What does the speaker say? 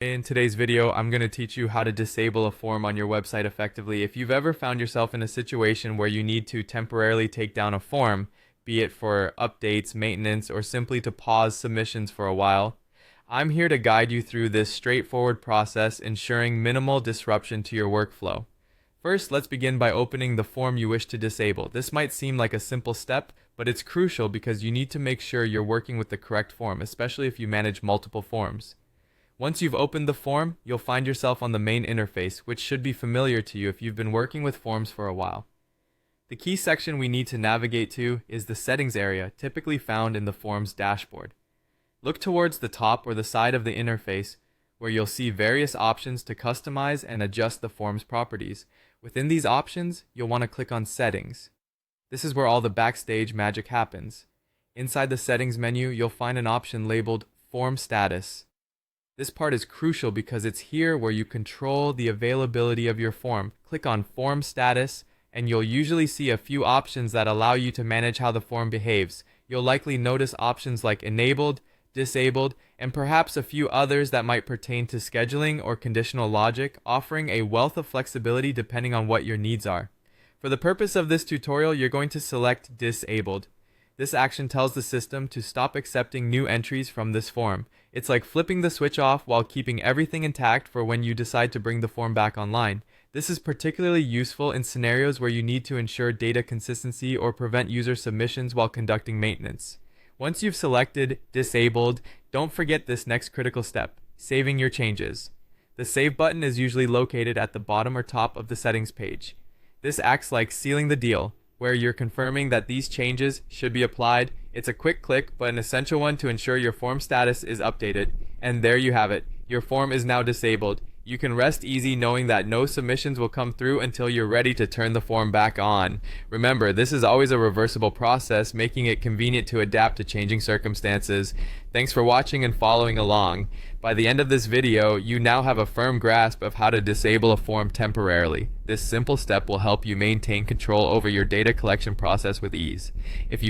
In today's video, I'm going to teach you how to disable a form on your website effectively. If you've ever found yourself in a situation where you need to temporarily take down a form, be it for updates, maintenance, or simply to pause submissions for a while, I'm here to guide you through this straightforward process, ensuring minimal disruption to your workflow. First, let's begin by opening the form you wish to disable. This might seem like a simple step, but it's crucial because you need to make sure you're working with the correct form, especially if you manage multiple forms. Once you've opened the form, you'll find yourself on the main interface, which should be familiar to you if you've been working with forms for a while. The key section we need to navigate to is the settings area, typically found in the form's dashboard. Look towards the top or the side of the interface, where you'll see various options to customize and adjust the form's properties. Within these options, you'll want to click on Settings. This is where all the backstage magic happens. Inside the Settings menu, you'll find an option labeled Form Status. This part is crucial because it's here where you control the availability of your form. Click on Form Status and you'll usually see a few options that allow you to manage how the form behaves. You'll likely notice options like Enabled, Disabled, and perhaps a few others that might pertain to scheduling or conditional logic, offering a wealth of flexibility depending on what your needs are. For the purpose of this tutorial, you're going to select Disabled. This action tells the system to stop accepting new entries from this form. It's like flipping the switch off while keeping everything intact for when you decide to bring the form back online. This is particularly useful in scenarios where you need to ensure data consistency or prevent user submissions while conducting maintenance. Once you've selected Disabled, don't forget this next critical step, saving your changes. The Save button is usually located at the bottom or top of the settings page. This acts like sealing the deal, where you're confirming that these changes should be applied. It's a quick click, but an essential one to ensure your form status is updated. And there you have it. Your form is now disabled. You can rest easy knowing that no submissions will come through until you're ready to turn the form back on. Remember, this is always a reversible process, making it convenient to adapt to changing circumstances. Thanks for watching and following along. By the end of this video, you now have a firm grasp of how to disable a form temporarily. This simple step will help you maintain control over your data collection process with ease. If you